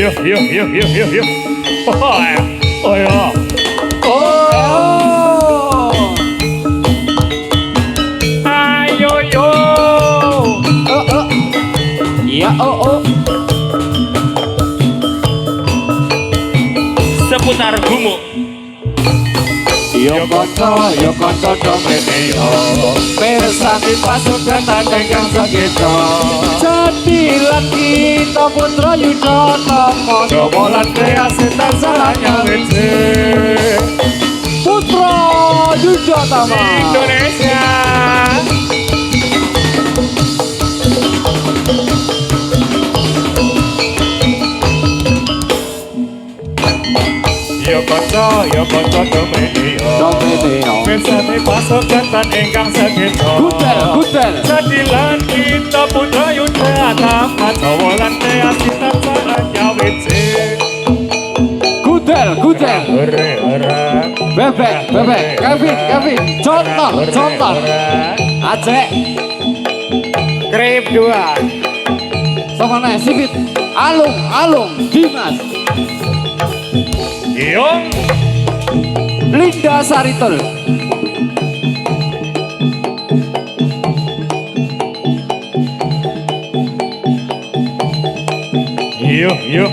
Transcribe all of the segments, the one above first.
Yuk. Oh ya. Ayo yo. Iya Seputar gumuk. Yo konco domene yo Persani pasukan tandang segitu Jadilah kita putra Yudhoyono Jomolan kreasi tansalanya wece Putra Yudhoyono Indonesia. Yo konco domene yo Persani pasukan tandang segitu Gudel Jadilan kita putra Yudhoyono Jomolan kreasi tansalanya wece Gudel Bebek Kevin Contoh Aceh Krip 2 Sama nih Sipit Alung Dimas Giong Linda Saritul Yuk.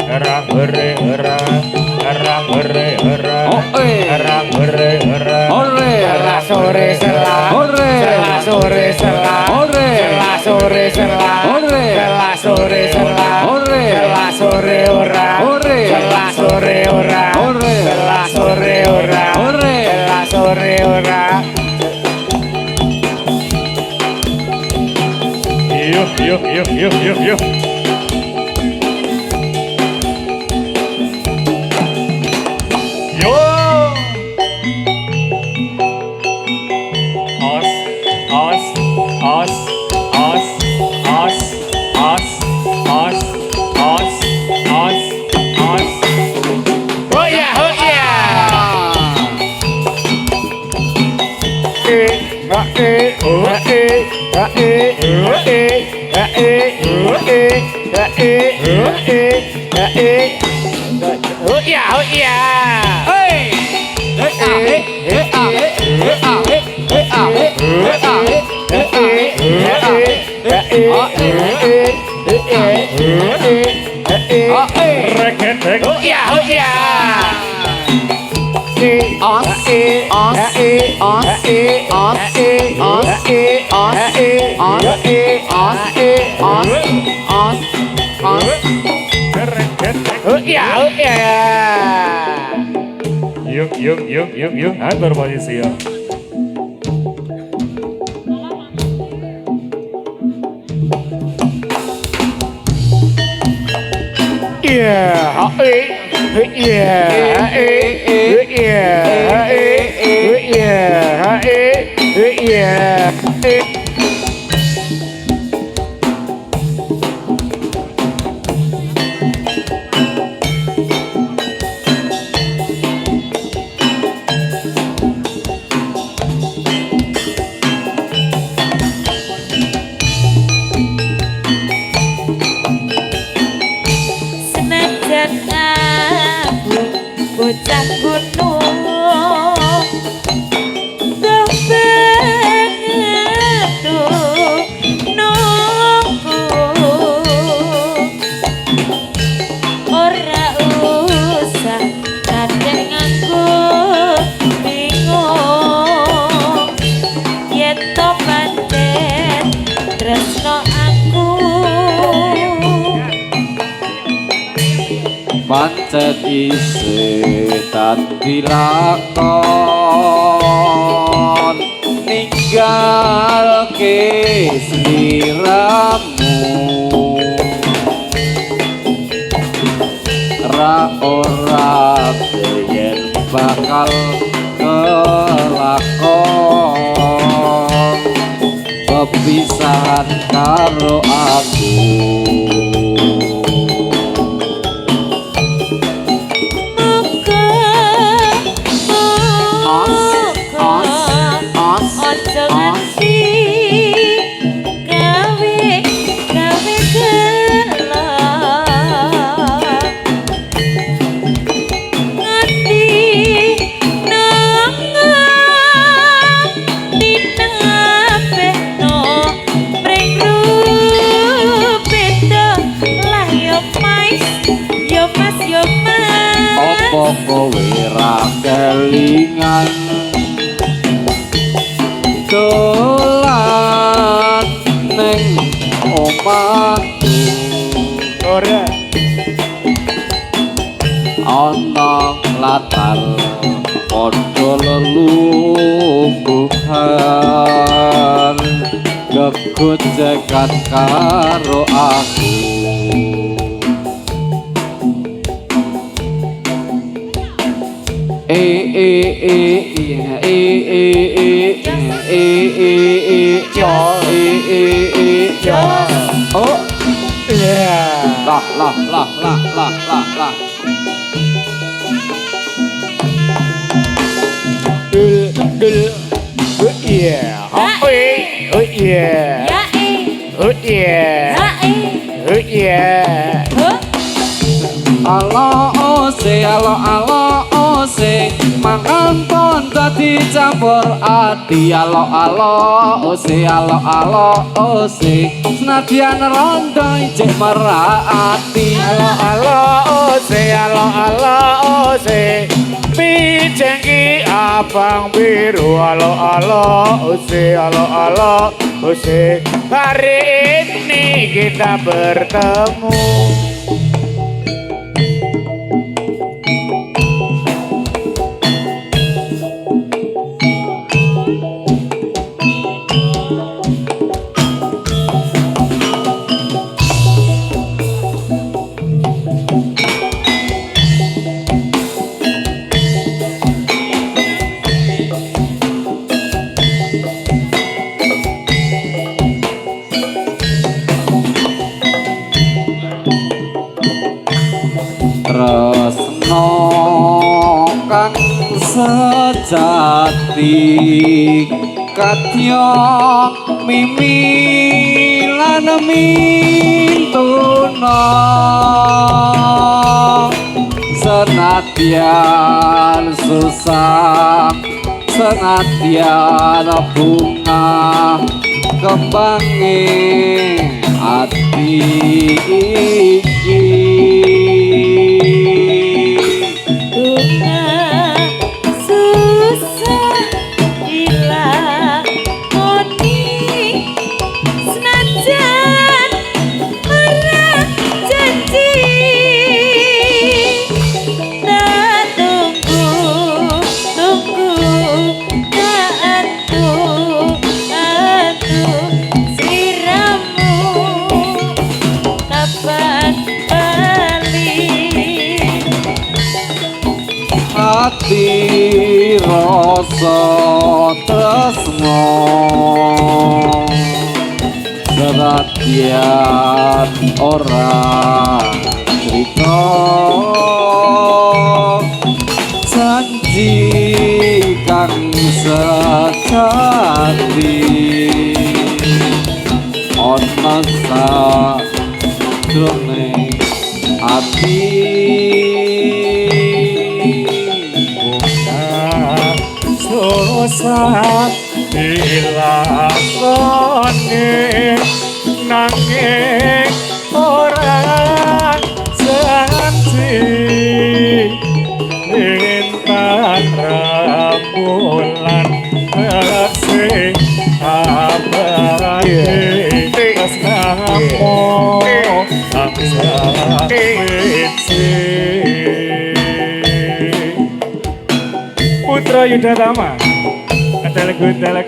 Erang hore. Yuk. Yuk, atur posisi ya. Bocah gunung pancet isih tadi lakon ninggal ke sliramu ra ora yen bakal kelakon pepisahan karo aku. Ojo nganti gawe dolan ning omahku ora ana latar padha lelungguhan gegojekan karo aku oh yeah lah dul oh yeah oh yeah Ya oh yeah ya oh yeah alo ose mangan pon dadi campur ati alo ose senadyan rondo ijek merati alo ose pijengki abang biru alo ose hari ini kita bertemu tresno kang sejati kadya mimi lan mintuna senadyan susah senadyan bunga kembange ati iki bunga susah dilakoni senajan ora janji tak tunggu tak atu siramu kapan balik hati rasa tresno senadyan ora crita janji kang sejati ana sajroning ati susah dilakoni nanging ora janji intan rembulan kasih abadi tresnamu tansah suci Putra Yudhatama Adala gudala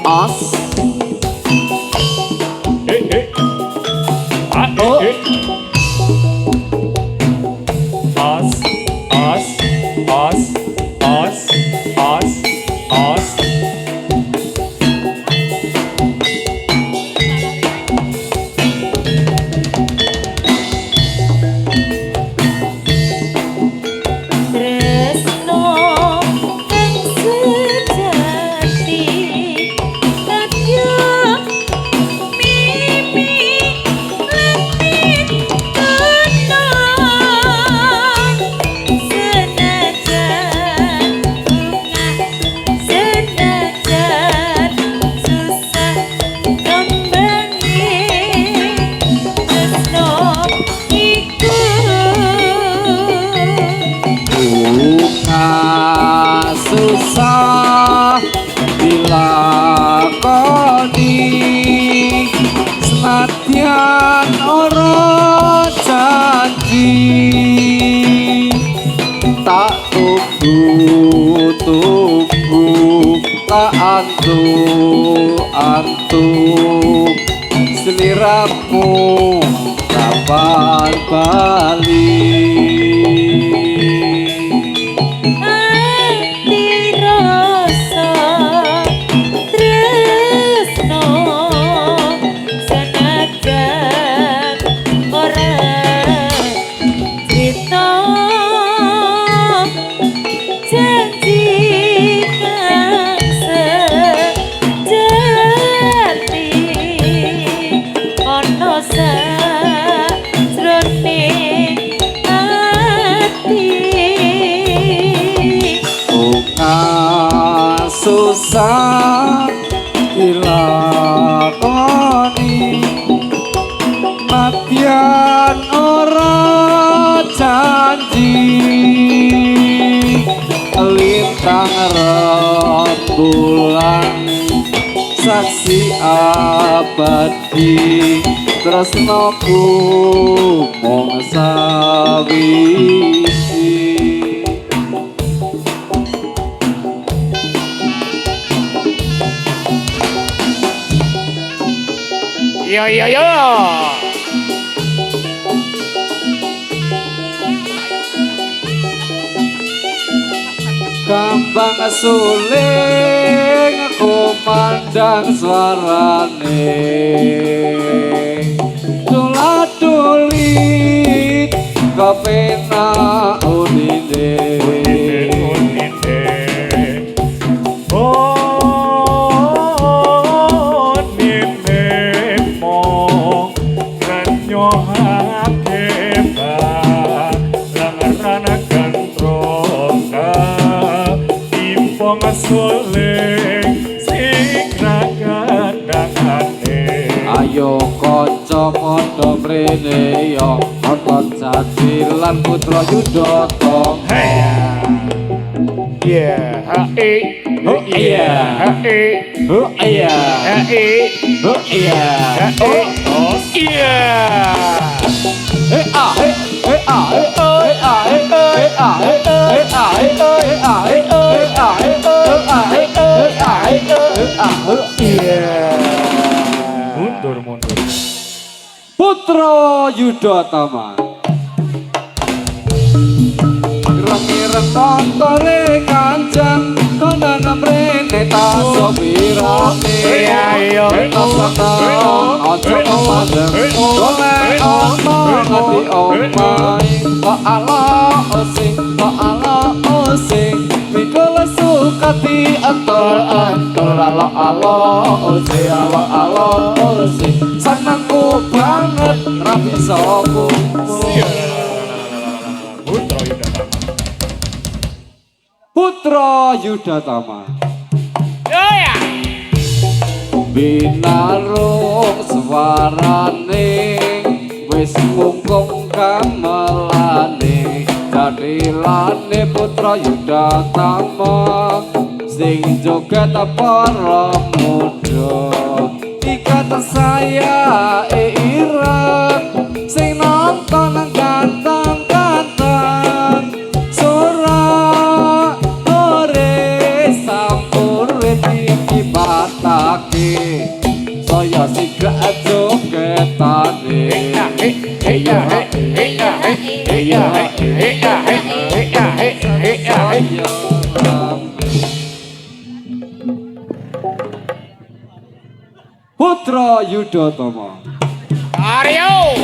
as Oh. Os. tresno kang sejati dilakoni senadyan ora janji tak tunggu tak antu seliramu kapan bali. Ati rasa tresno senajan ora cerita janji kang sejati ana sajroning ati. Susah dilakoni matian ora janji lintang rembulan saksi abadi tresnoku mung sawiji. Yo yo yo. Kambang suling aku mandang suarane tulat-tulit kepena unine Suling sing kandhangane ayo kanca padha mrene yo otot jadilan putra Yudhata. Yeah, hae, oh iya, hae, oh iya, hae, oh iya, hae, oh iya. ah eh ah eh ah eh ah eh ah eh ah eh ah eh Mundur. Putra Yudhatama ireng-ireng montore kanjeng konan mrene taso pirane ayo aja omandeng oleh omong ati omai kok ala osing mikul sukati antol ala osing senengku banget ra bisa Putra Yudhatama Ya. binarung swarane wis mungkung gamelane dadilane putra Yudhatama sing joget para muda ikat saya ireng sing nonton ganteng-ganteng surat ore sampur iki batake saya siga jogetane Putra Yudhatama Aryo.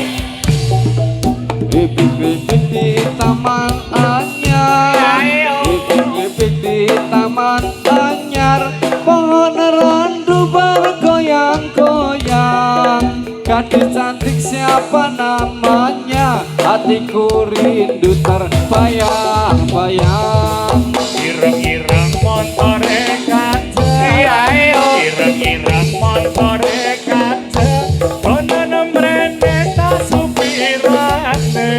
Ipik-ipik di taman anyar Ipik-ipik di taman anyar pohon randu bergoyang-goyang gadis cantik siapa namanya hatiku rindu terbayang-bayang Ireng-ireng montore kaca Ireng-ireng montore kaca konon mrene tak supirane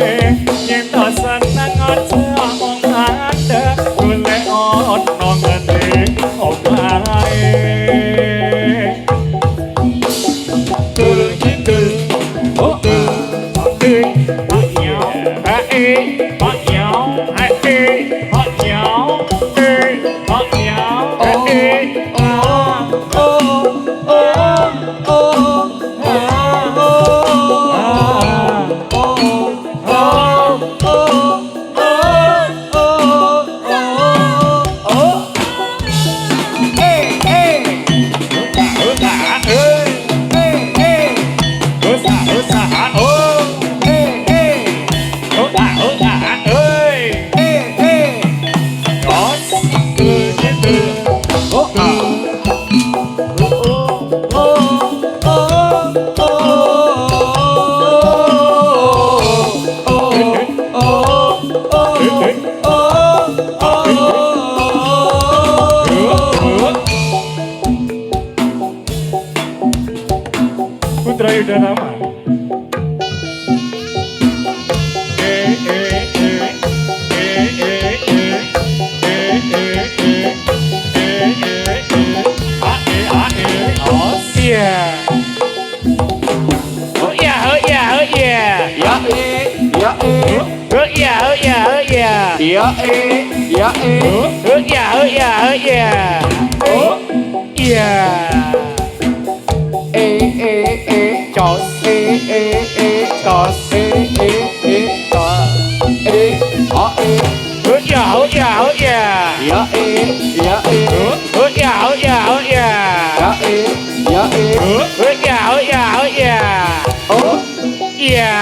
nyento seneng aja omong ada golek ono ngene Yuda Rama. Oh ya, oh ya, oh ya. Ya ya Oh ya, oh ya, oh ya. ya ya Oh ya, oh ya, oh ya. Oh ya. Cos cos cos Oh ya, oh ya, oh ya. ya ya Oh ya, oh ya, oh ya. ya Oh ya, oh ya, oh ya. oh Ya.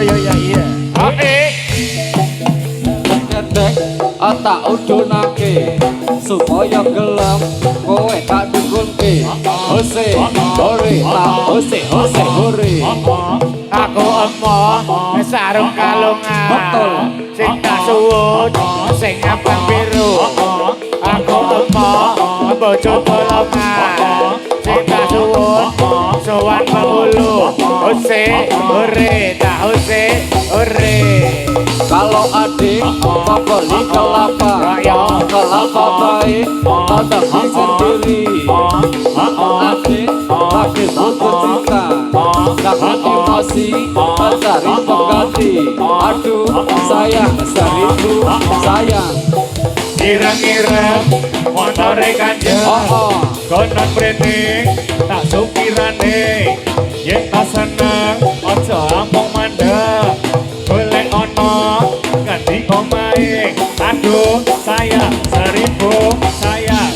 Yo iya. ngedek tak udunake supaya gelem kowe tak dukunke hose hore tak hose hore Aku emoh sarung kalungan. Betul. Sing tak suwun sing abang biru. Aku emoh bojo bolongan. Sing tak suwun sowan penghulu. Hose hore tak hose hore. kalau adik pokoknya kelapa kelapa baik tapi sendiri adik lagi butuh cinta jangan emosi cari pengganti aduh sayang seribu sayang Ireng-ireng motore kanjeng. oh Konon branding tak supirane. Yen tak seneng aja ampung mandeg. Golek ono ganti omahe. Aduh sayang seribu sayang.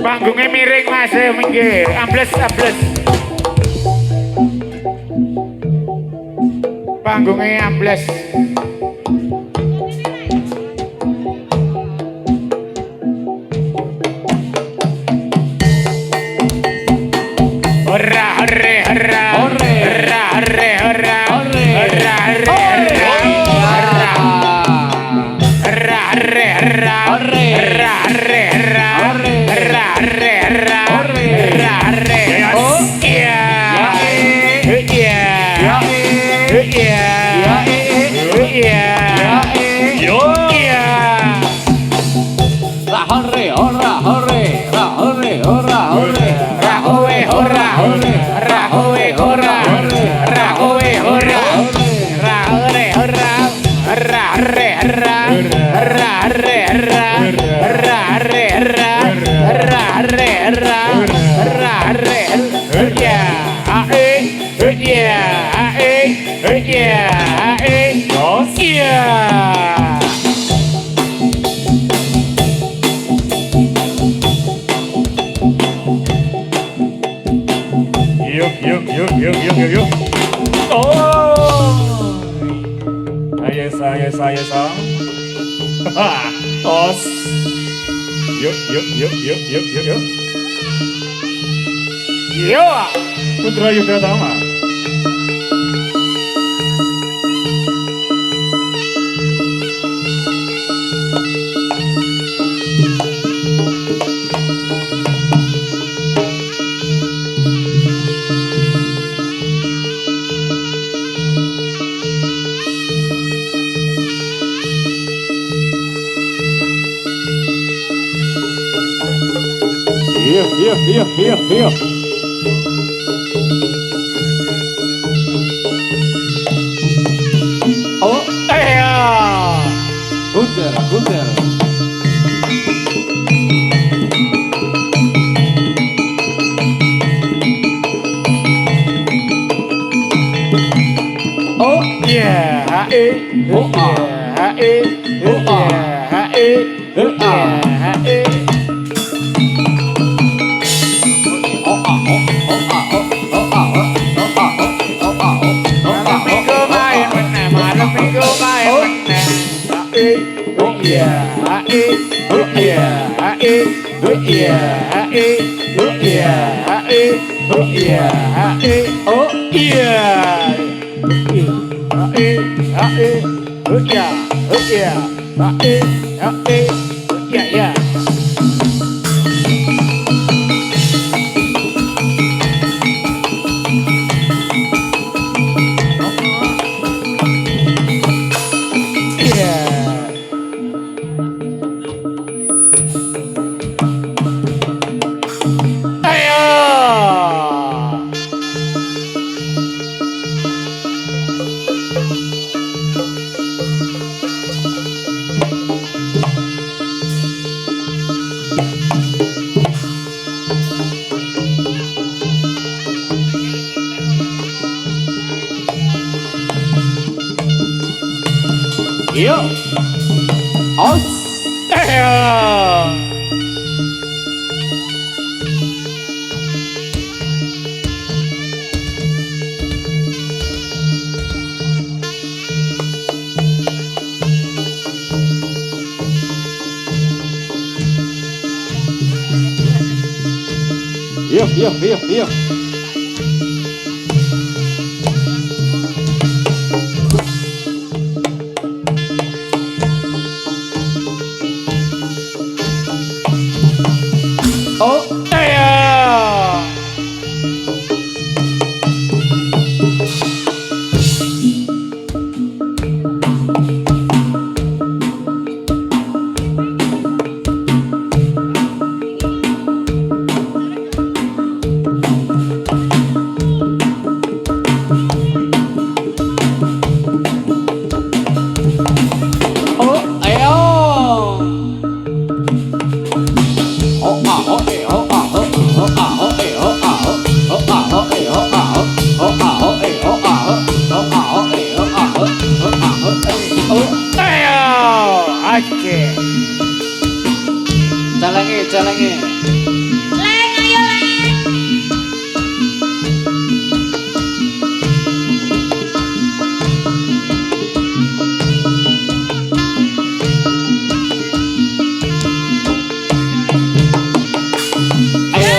Panggungnya miring mas, minggir, ambles. Panggungnya ambles. Hurra, hurre, hurra, Hurre. hurra, hurre, hurra, Hurre. hurra, hurre, hurra, hurra. Hurra, hurre, hurra, Hurre. hurra, hurre, hurra, Hurre. hurra, hurre, hurra, Hurre. hurra, hurre. Oh. Iya. Iya. Ya, Iya. Iya. Yo. Iya. ra hore ora hore ra hore ora hore Rahowe hora, rahowe hora, rahowe hora, rahore hora, rahre hora, rahre hora, rahre hora, rahre hora, rahre ya, ya. Yuk. Oh. Saya. Tos. Yuk. Yo. Putra Yuda Tama. Iya. Oh, Gunter. Oh, Yeah. Oh, Malam minggu main iya, oh iya, oh iya, oh iya, oh iya, ya. Yo, os, yo. Oh, Jalangi. Leng, ayo leng. Ayo.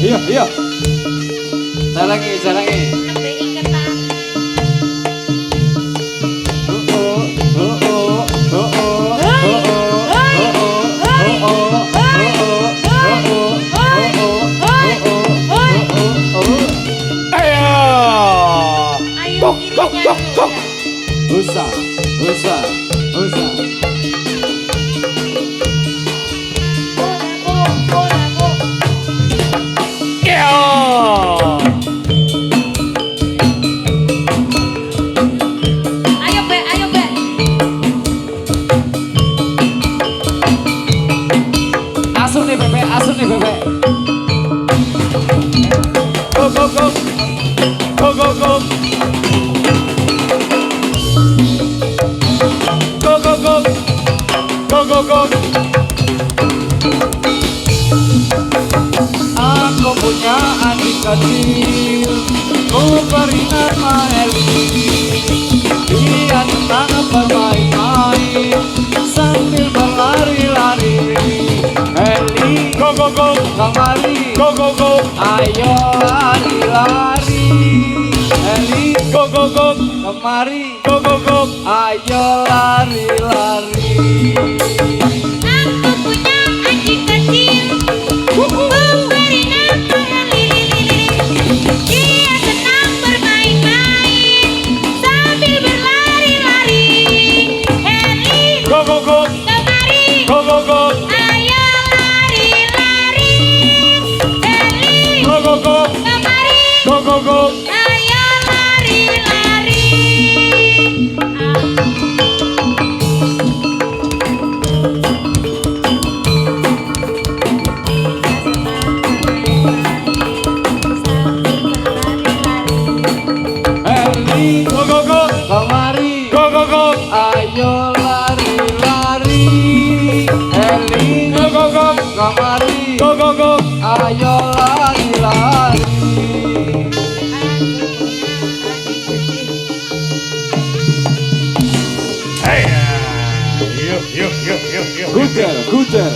Iya. Iya. Jalangi. Lebih iketan. Ayo gini. Usah. Ayo be. Asuh nih bebek. Go. Aku punya adik kecil, ku beri nama Eli. Dia senang bermain-main sambil berlari-lari. Eli, Go. kemari, Go. ayo lari-lari. Eli, Go. kemari, Go. ayo lari-lari. Aku punya adik kecil, memberi nama Lili. Dia senang bermain-main sambil berlari. Kuder.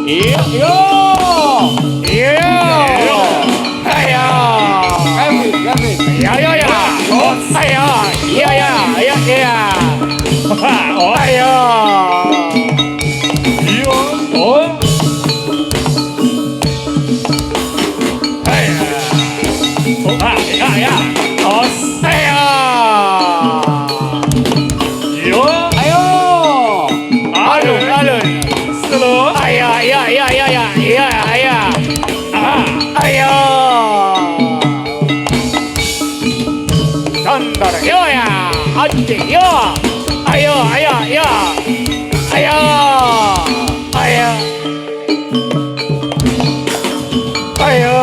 Iya. Yo. Iya. Ayo. Kevin. Ya ya ya. Oh, ayo. Iya ya. Iya iya. Oh, ayo. Iya. Oh. Ayo. Oh, ya ya. Oh, ayo. Yo. Ayo. Alun alun. Slow. Ayo ya ya ya ya. Iya iya. Ayo. Sandar yo ya. Anjing yo. Ayo ayo ayo. Ayo. Ayo. Ayo.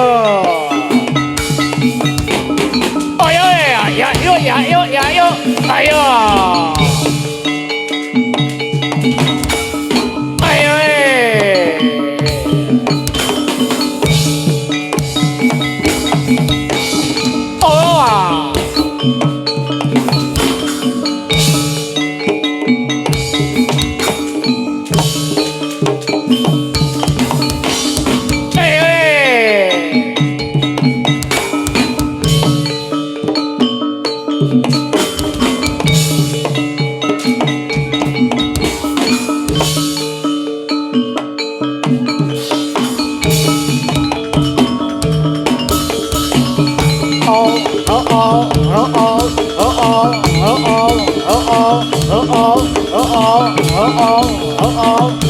Ayo ya ya yo ya yo ya yo. Ayo. Ayo. Oh. Oh,